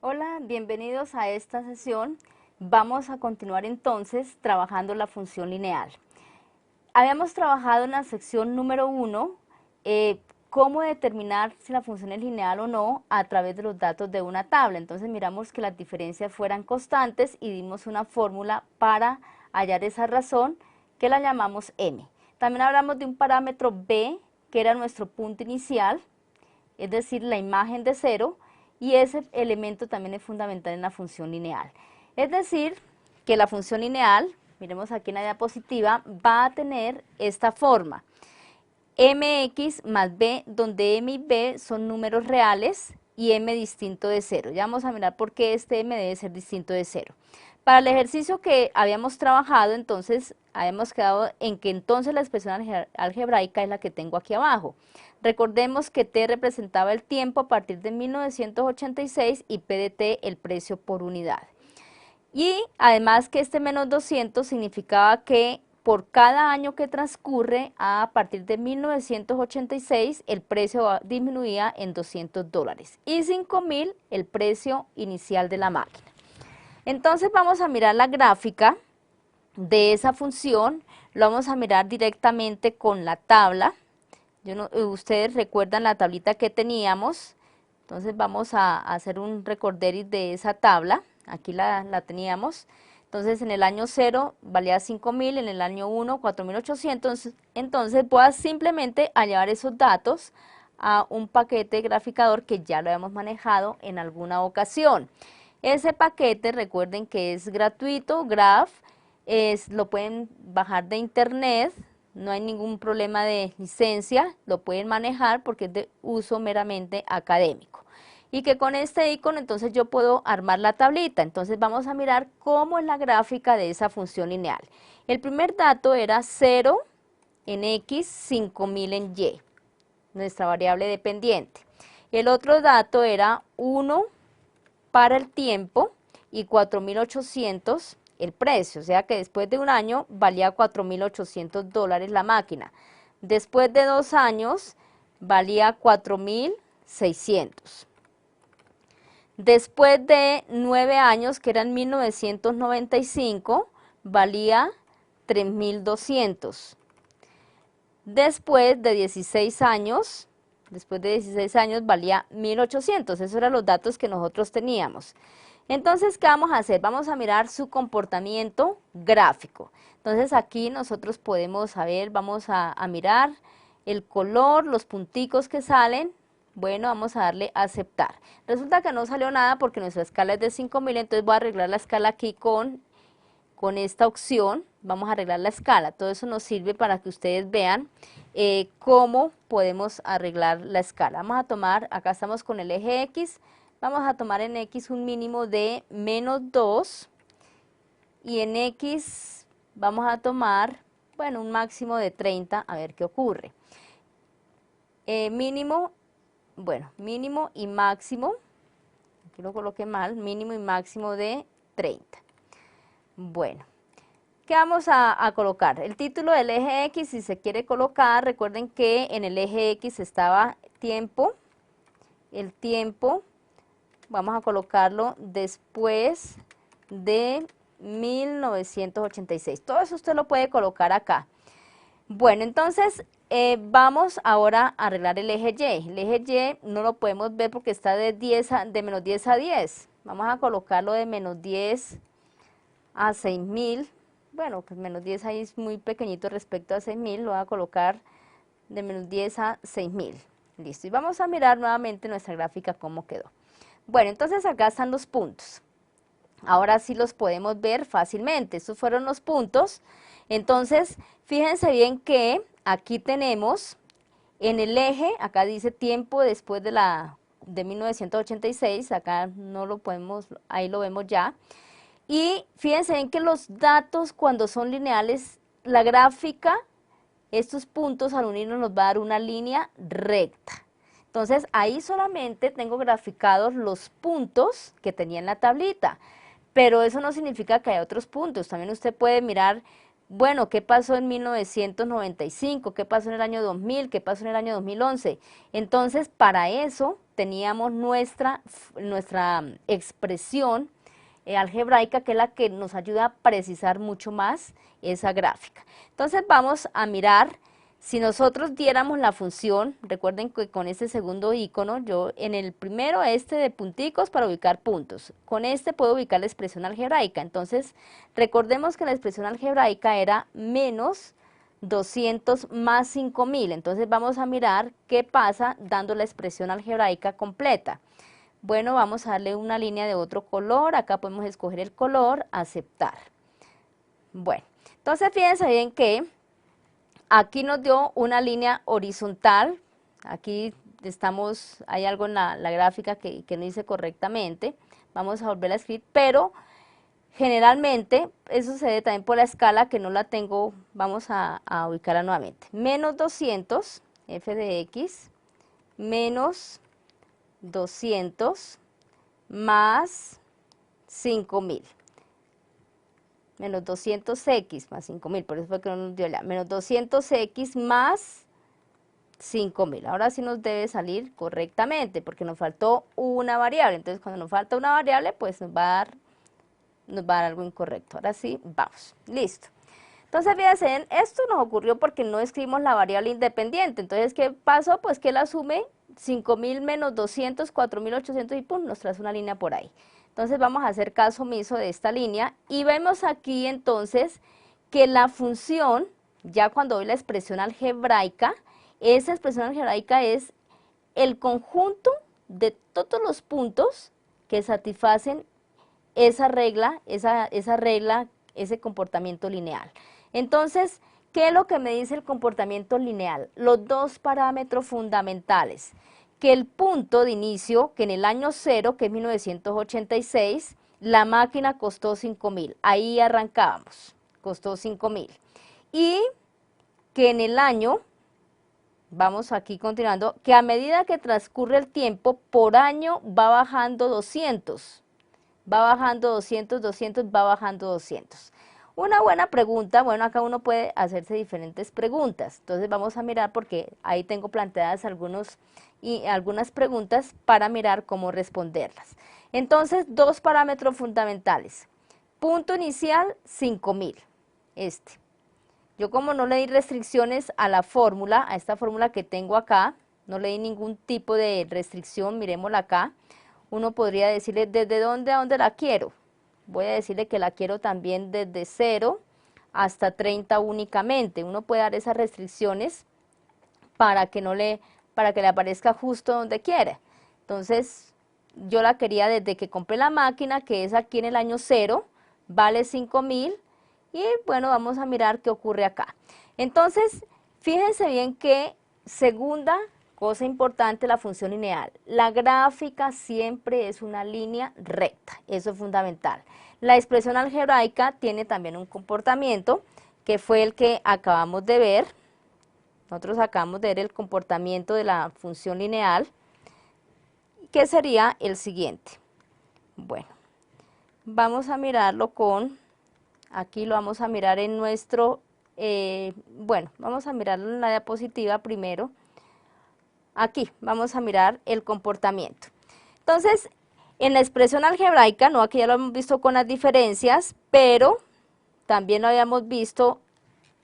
Hola, bienvenidos a esta sesión. Vamos a continuar entonces trabajando la función lineal. Habíamos trabajado en la sección número 1 cómo determinar si la función es lineal o no a través de los datos de una tabla. Entonces miramos que las diferencias fueran constantes y dimos una fórmula para hallar esa razón que la llamamos m. También hablamos de un parámetro b que era nuestro punto inicial, es decir, la imagen de cero, y ese elemento también es fundamental en la función lineal. Es decir, que la función lineal, miremos aquí en la diapositiva, va a tener esta forma: mx más b, donde m y b son números reales y m distinto de 0. Ya vamos a mirar por qué este m debe ser distinto de 0. Para el ejercicio que habíamos trabajado, entonces, habíamos quedado en que entonces la expresión algebraica es la que tengo aquí abajo. Recordemos que t representaba el tiempo a partir de 1986 y p de t el precio por unidad. Y además que este menos 200 significaba que por cada año que transcurre a partir de 1986 el precio disminuía en $200 y 5.000 el precio inicial de la máquina. Entonces vamos a mirar la gráfica de esa función, lo vamos a mirar directamente con la tabla. Ustedes recuerdan la tablita que teníamos, entonces vamos a hacer un recorderis de esa tabla. Aquí la teníamos. Entonces en el año 0 valía 5.000, en el año 1 4.800, entonces voy a simplemente a llevar esos datos a un paquete graficador que ya lo habíamos manejado en alguna ocasión. Ese paquete, recuerden que es gratuito, Graph, lo pueden bajar de internet, no hay ningún problema de licencia, lo pueden manejar porque es de uso meramente académico. Y que con este icono entonces yo puedo armar la tablita. Entonces vamos a mirar cómo es la gráfica de esa función lineal. El primer dato era 0 en x, 5.000 en y, nuestra variable dependiente. El otro dato era 1 para el tiempo y 4.800 el precio, o sea que después de un año valía $4.800 la máquina. Después de 2 años valía 4.600. Después de 9 años, que eran 1995, valía 3.200. Después de 16 años, valía 1.800. Esos eran los datos que nosotros teníamos. Entonces, ¿qué vamos a hacer? Vamos a mirar su comportamiento gráfico. Entonces, aquí nosotros podemos saber, vamos a mirar el color, los punticos que salen. Bueno, vamos a darle a aceptar. Resulta que no salió nada porque nuestra escala es de 5.000, entonces voy a arreglar la escala aquí con esta opción. Vamos a arreglar la escala. Todo eso nos sirve para que ustedes vean cómo podemos arreglar la escala. Vamos a tomar, acá estamos con el eje X, vamos a tomar en X un mínimo de -2 y en X vamos a tomar, bueno, un máximo de 30, a ver qué ocurre. Mínimo y máximo, aquí lo coloqué mal, mínimo y máximo de 30. Bueno, ¿qué vamos a colocar? El título del eje X, si se quiere colocar, recuerden que en el eje X estaba tiempo, el tiempo, vamos a colocarlo después de 1986. Todo eso usted lo puede colocar acá. Bueno, entonces vamos ahora a arreglar el eje Y. El eje Y no lo podemos ver porque está de menos 10 a 10. Vamos a colocarlo de menos 10 a 6.000. Bueno, pues menos 10 ahí es muy pequeñito respecto a 6.000. Lo voy a colocar de menos 10 a 6.000. Listo. Y vamos a mirar nuevamente nuestra gráfica cómo quedó. Bueno, entonces acá están los puntos. Ahora sí los podemos ver fácilmente. Estos fueron los puntos. Entonces, fíjense bien que aquí tenemos en el eje, acá dice tiempo después de 1986, acá no lo podemos, ahí lo vemos ya. Y fíjense bien que los datos cuando son lineales, la gráfica, estos puntos al unirnos nos va a dar una línea recta. Entonces, ahí solamente tengo graficados los puntos que tenía en la tablita. Pero eso no significa que haya otros puntos. También usted puede mirar, bueno, ¿qué pasó en 1995? ¿Qué pasó en el año 2000? ¿Qué pasó en el año 2011? Entonces, para eso teníamos nuestra expresión algebraica, que es la que nos ayuda a precisar mucho más esa gráfica. Entonces vamos a mirar, si nosotros diéramos la función, recuerden que con este segundo icono, yo en el primero de punticos para ubicar puntos, con este puedo ubicar la expresión algebraica. Entonces recordemos que la expresión algebraica era menos 200 más 5000, entonces vamos a mirar qué pasa dando la expresión algebraica completa. Bueno, vamos a darle una línea de otro color, acá podemos escoger el color, aceptar. Bueno, entonces fíjense bien que aquí nos dio una línea horizontal, aquí hay algo en la gráfica que no hice correctamente, vamos a volver a escribir, pero generalmente eso se debe también por la escala que no la tengo, vamos a ubicarla nuevamente. Menos 200, f de x, menos 200 más 5000. Menos 200x más 5000, por eso fue que no nos dio la. Menos 200x más 5000. Ahora sí nos debe salir correctamente, porque nos faltó una variable. Entonces, cuando nos falta una variable, pues nos va a dar algo incorrecto. Ahora sí, vamos. Listo. Entonces, fíjense, esto nos ocurrió porque no escribimos la variable independiente. Entonces, ¿qué pasó? Pues que la sume 5000 menos 200, 4800 y pum, nos trae una línea por ahí. Entonces, vamos a hacer caso omiso de esta línea y vemos aquí entonces que la función, ya cuando doy la expresión algebraica, esa expresión algebraica es el conjunto de todos los puntos que satisfacen esa regla, ese comportamiento lineal. Entonces, ¿qué es lo que me dice el comportamiento lineal? Los dos parámetros fundamentales, que el punto de inicio, que en el año 0, que es 1986, la máquina costó 5000, ahí arrancábamos, costó 5000, y que en el año, vamos aquí continuando, que a medida que transcurre el tiempo, por año va bajando 200, va bajando 200, 200, va bajando 200. Una buena pregunta, bueno, acá uno puede hacerse diferentes preguntas, entonces vamos a mirar porque ahí tengo planteadas algunas preguntas para mirar cómo responderlas. Entonces, dos parámetros fundamentales. Punto inicial, 5000, Yo como no le di restricciones a la fórmula, a esta fórmula que tengo acá, no le di ningún tipo de restricción, miremosla acá, uno podría decirle desde dónde a dónde la quiero. Voy a decirle que la quiero también desde 0 hasta 30 únicamente. Uno puede dar esas restricciones para que le aparezca justo donde quiera. Entonces, yo la quería desde que compré la máquina, que es aquí en el año 0, vale 5000, y bueno, vamos a mirar qué ocurre acá. Entonces, fíjense bien que segunda cosa importante, la función lineal. La gráfica siempre es una línea recta, eso es fundamental. La expresión algebraica tiene también un comportamiento que fue el que acabamos de ver. Nosotros acabamos de ver el comportamiento de la función lineal, que sería el siguiente. Bueno, vamos a mirarlo aquí lo vamos a mirar en vamos a mirarlo en la diapositiva primero. Aquí vamos a mirar el comportamiento. Entonces, en la expresión algebraica, no, aquí ya lo hemos visto con las diferencias, pero también lo habíamos visto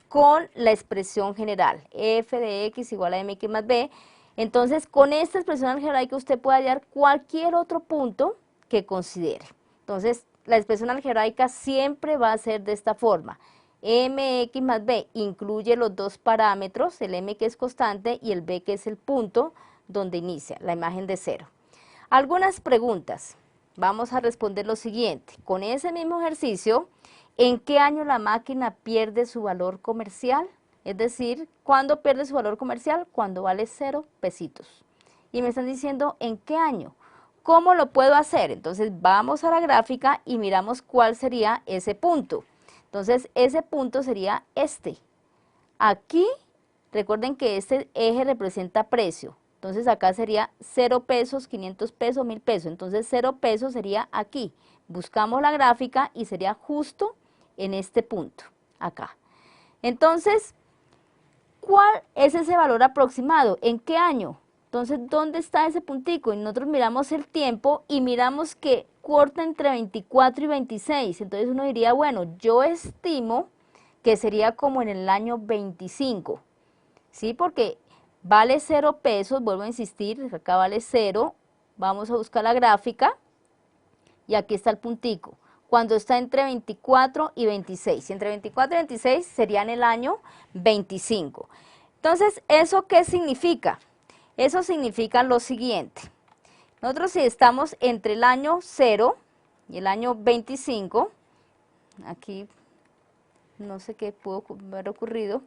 con la expresión general, f de x igual a mx más b. Entonces, con esta expresión algebraica usted puede hallar cualquier otro punto que considere. Entonces, la expresión algebraica siempre va a ser de esta forma. Mx más b incluye los dos parámetros, el m que es constante y el b que es el punto donde inicia la imagen de 0. Algunas preguntas. Vamos a responder lo siguiente. Con ese mismo ejercicio, ¿en qué año la máquina pierde su valor comercial? Es decir, ¿cuándo pierde su valor comercial? Cuando vale 0 pesitos. Y me están diciendo, ¿en qué año? ¿Cómo lo puedo hacer? Entonces, vamos a la gráfica y miramos cuál sería ese punto. Entonces, ese punto sería este. Aquí, recuerden que este eje representa precio. Entonces, acá sería 0 pesos, 500 pesos, 1000 pesos. Entonces, 0 pesos sería aquí. Buscamos la gráfica y sería justo en este punto, acá. Entonces, ¿cuál es ese valor aproximado? ¿En qué año? Entonces, ¿dónde está ese puntico? Y nosotros miramos el tiempo y miramos que corta entre 24 y 26. Entonces uno diría, bueno, yo estimo que sería como en el año 25, ¿sí? Porque vale 0 pesos, vuelvo a insistir, acá vale 0, vamos a buscar la gráfica y aquí está el puntico. Cuando está entre 24 y 26, entre 24 y 26 sería en el año 25. Entonces, ¿eso qué significa? Eso significa lo siguiente. Nosotros si estamos entre el año 0 y el año 25, aquí no sé qué pudo haber ocurrido,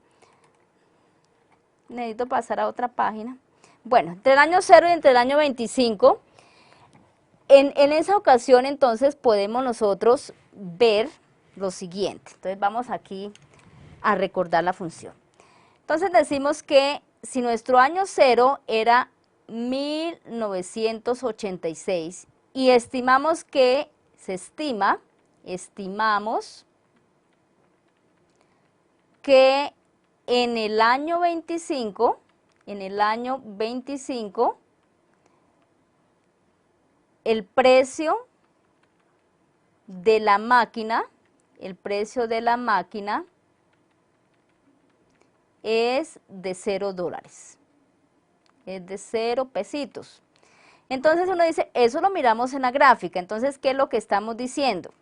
necesito pasar a otra página. Bueno, entre el año 0 y entre el año 25, en esa ocasión entonces podemos nosotros ver lo siguiente. Entonces vamos aquí a recordar la función. Entonces decimos que si nuestro año 0 era 1986 y estimamos que, estimamos que en el año 25, el precio de la máquina, es de 0 dólares, es de 0 pesitos. Entonces uno dice, eso lo miramos en la gráfica. Entonces, ¿qué es lo que estamos diciendo?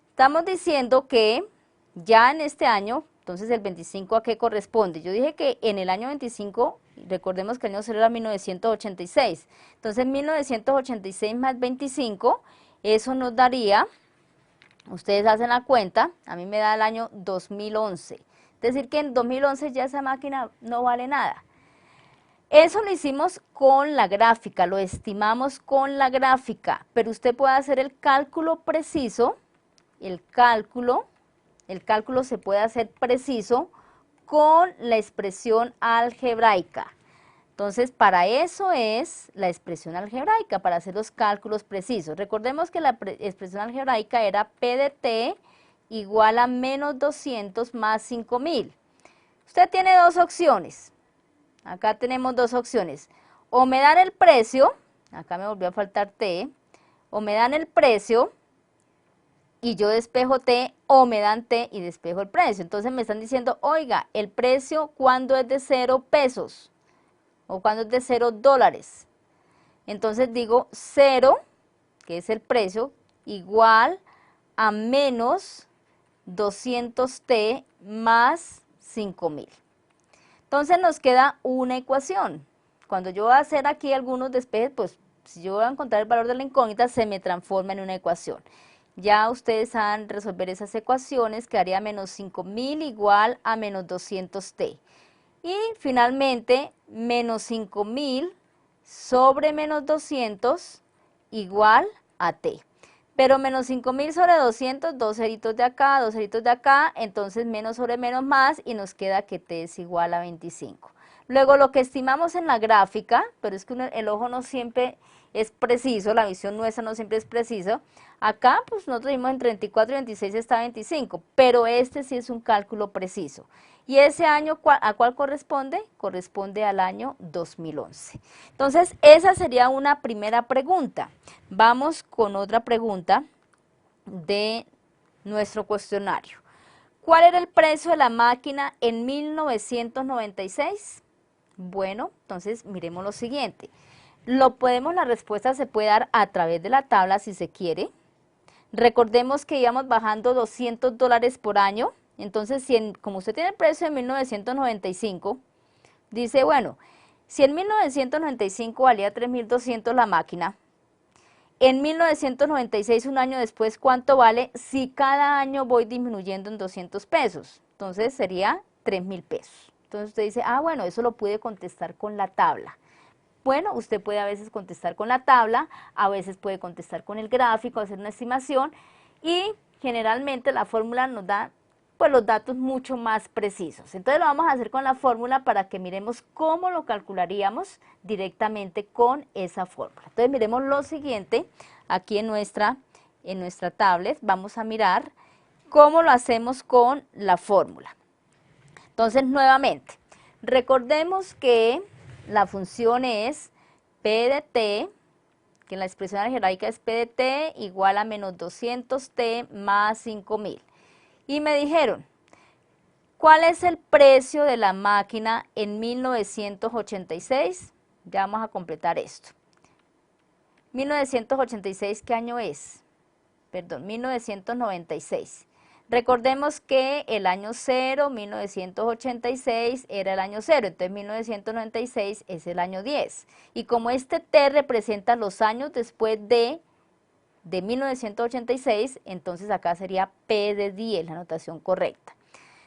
Estamos diciendo que ya en este año, entonces el 25 ¿a qué corresponde? Yo dije que en el año 25, recordemos que el año 0 era 1986, entonces 1986 más 25, eso nos daría, ustedes hacen la cuenta, a mí me da el año 2011, es decir que en 2011 ya esa máquina no vale nada. Eso lo hicimos con la gráfica, lo estimamos con la gráfica, pero usted puede hacer el cálculo preciso, el cálculo se puede hacer preciso con la expresión algebraica. Entonces, para eso es la expresión algebraica, para hacer los cálculos precisos. Recordemos que la expresión algebraica era P de T igual a menos 200 más 5000. Usted tiene dos opciones. Acá tenemos dos opciones. O me dan el precio, acá me volvió a faltar T, o me dan el precio y yo despejo T, o me dan T y despejo el precio. Entonces me están diciendo, oiga, el precio cuando es de 0 pesos o cuando es de 0 dólares. Entonces digo 0, que es el precio, igual a menos 200T más 5000. Entonces nos queda una ecuación. Cuando yo voy a hacer aquí algunos despejes, pues si yo voy a encontrar el valor de la incógnita, se me transforma en una ecuación. Ya ustedes saben resolver esas ecuaciones, quedaría menos 5000 igual a menos 200T. Y finalmente, menos 5000 sobre menos 200 igual a T. Pero menos 5000 sobre 200, dos ceritos de acá, dos ceritos de acá, entonces menos sobre menos más y nos queda que T es igual a 25. Luego lo que estimamos en la gráfica, pero es que el ojo no siempre es preciso, la visión nuestra no siempre es preciso. Acá pues nosotros vimos en 34 y 26 está 25, pero este sí es un cálculo preciso. ¿Y ese año a cuál corresponde? Corresponde al año 2011. Entonces, esa sería una primera pregunta. Vamos con otra pregunta de nuestro cuestionario. ¿Cuál era el precio de la máquina en 1996? Bueno, entonces miremos lo siguiente. La respuesta se puede dar a través de la tabla si se quiere. Recordemos que íbamos bajando 200 dólares por año. Entonces, como usted tiene el precio de 1995, dice, bueno, si en 1995 valía 3.200 la máquina, en 1996, un año después, ¿cuánto vale si cada año voy disminuyendo en 200 pesos? Entonces, sería 3.000 pesos. Entonces, usted dice, ah, bueno, eso lo pude contestar con la tabla. Bueno, usted puede a veces contestar con la tabla, a veces puede contestar con el gráfico, hacer una estimación y generalmente la fórmula nos da pues los datos mucho más precisos. Entonces lo vamos a hacer con la fórmula para que miremos cómo lo calcularíamos directamente con esa fórmula. Entonces miremos lo siguiente, aquí en nuestra tablet vamos a mirar cómo lo hacemos con la fórmula. Entonces nuevamente, recordemos que la función es P de t, que en la expresión algebraica es P de t igual a menos 200t más 5000. Y me dijeron, ¿cuál es el precio de la máquina en 1986? Ya vamos a completar esto. 1986, ¿qué año es? Perdón, 1996. Recordemos que el año 0, 1986, era el año 0, entonces 1996 es el año 10. Y como este T representa los años después de 1986, entonces acá sería P de 10, la notación correcta.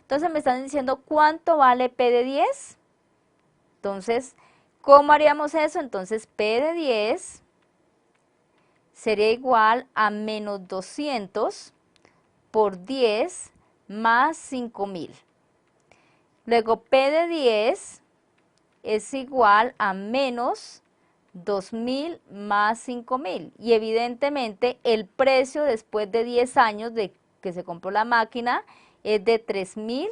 Entonces me están diciendo cuánto vale P de 10. Entonces, ¿cómo haríamos eso? Entonces P de 10 sería igual a menos 200 por 10 más 5000. Luego P de 10 es igual a menos 2000 más 5000. Y evidentemente el precio después de 10 años de que se compró la máquina es de $3000.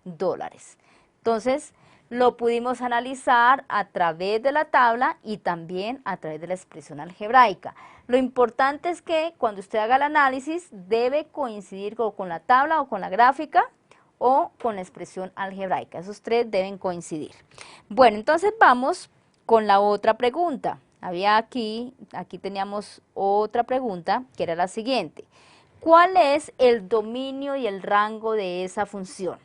Entonces lo pudimos analizar a través de la tabla y también a través de la expresión algebraica. Lo importante es que cuando usted haga el análisis debe coincidir con la tabla o con la gráfica o con la expresión algebraica. Esos tres deben coincidir. Bueno, entonces vamos con la otra pregunta. Había aquí teníamos otra pregunta que era la siguiente. ¿Cuál es el dominio y el rango de esa función?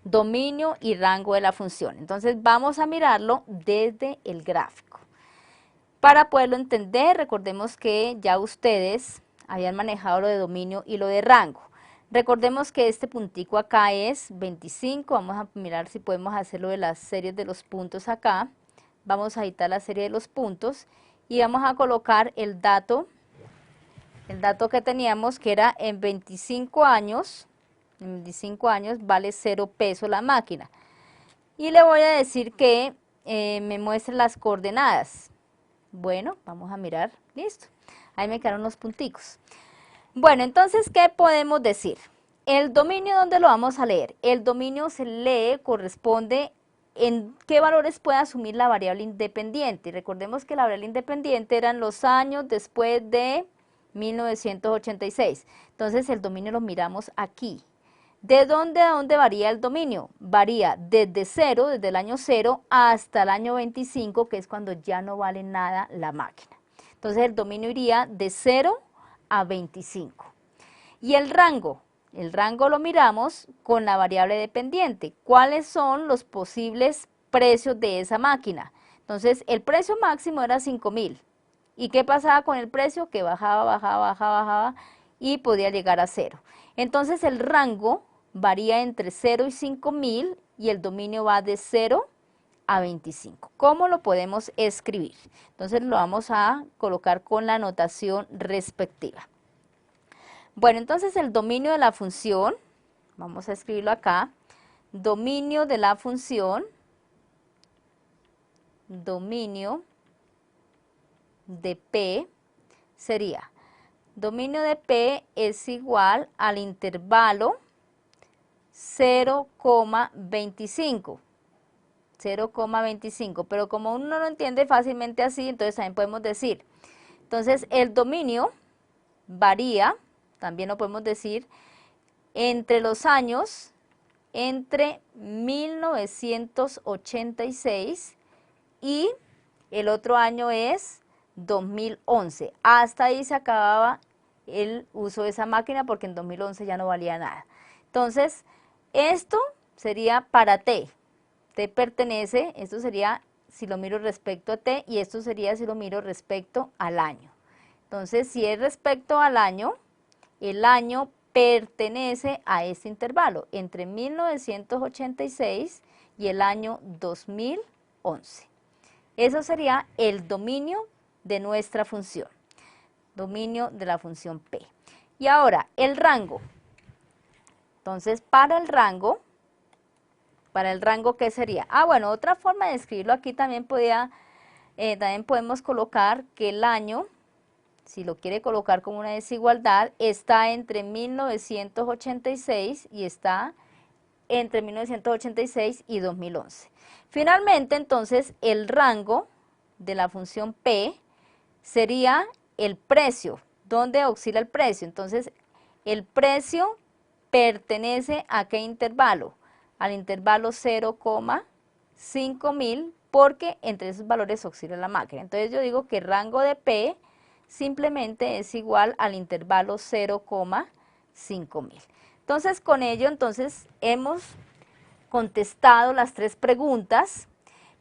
Dominio y rango de la función. Entonces vamos a mirarlo desde el gráfico. Para poderlo entender, recordemos que ya ustedes habían manejado lo de dominio y lo de rango. Recordemos que este puntico acá es 25, vamos a mirar si podemos hacerlo de las series de los puntos acá. Vamos a editar la serie de los puntos y vamos a colocar el dato que teníamos que era en 25 años vale 0 pesos la máquina. Y le voy a decir que me muestre las coordenadas. Bueno, vamos a mirar, listo. Ahí me quedaron los punticos. Bueno, entonces, ¿qué podemos decir? El dominio, ¿dónde lo vamos a leer? El dominio se lee, corresponde en qué valores puede asumir la variable independiente. Y recordemos que la variable independiente eran los años después de 1986. Entonces, el dominio lo miramos aquí. ¿De dónde a dónde varía el dominio? Varía desde 0, desde el año 0, hasta el año 25, que es cuando ya no vale nada la máquina. Entonces el dominio iría de 0 a 25. Y el rango lo miramos con la variable dependiente. ¿Cuáles son los posibles precios de esa máquina? Entonces el precio máximo era 5000. ¿Y qué pasaba con el precio? Que bajaba y podía llegar a 0. Entonces el rango varía entre 0 y 5000 y el dominio va de 0 a 25. ¿Cómo lo podemos escribir? Entonces lo vamos a colocar con la notación respectiva. Bueno, entonces el dominio de la función, vamos a escribirlo acá, dominio de la función, dominio de P sería, dominio de P es igual al intervalo 0,25, pero como uno no lo entiende fácilmente así, entonces también podemos decir, entonces el dominio varía, también lo podemos decir, entre los años, entre 1986 y el otro año es 2011, hasta ahí se acababa el uso de esa máquina porque en 2011 ya no valía nada. Entonces, esto sería para T. T pertenece, esto sería si lo miro respecto a T y esto sería si lo miro respecto al año. Entonces, si es respecto al año, el año pertenece a este intervalo entre 1986 y el año 2011. Eso sería el dominio de nuestra función, dominio de la función P. Y ahora, el rango. Entonces, para el rango, ¿qué sería? Bueno, otra forma de escribirlo aquí también podemos colocar que el año, si lo quiere colocar como una desigualdad, está entre 1986 y está entre 1986 y 2011. Finalmente, entonces, el rango de la función P sería el precio, ¿dónde oscila el precio? Entonces, el precio pertenece a qué intervalo? Al intervalo 0,5000, porque entre esos valores oscila la máquina. Entonces yo digo que el rango de P simplemente es igual al intervalo 0,5000. Entonces con ello hemos contestado las 3 preguntas,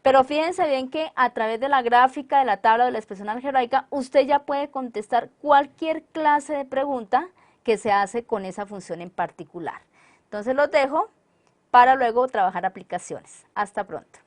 pero fíjense bien que a través de la gráfica, de la tabla de la expresión algebraica, usted ya puede contestar cualquier clase de pregunta que se hace con esa función en particular. Entonces los dejo para luego trabajar aplicaciones. Hasta pronto.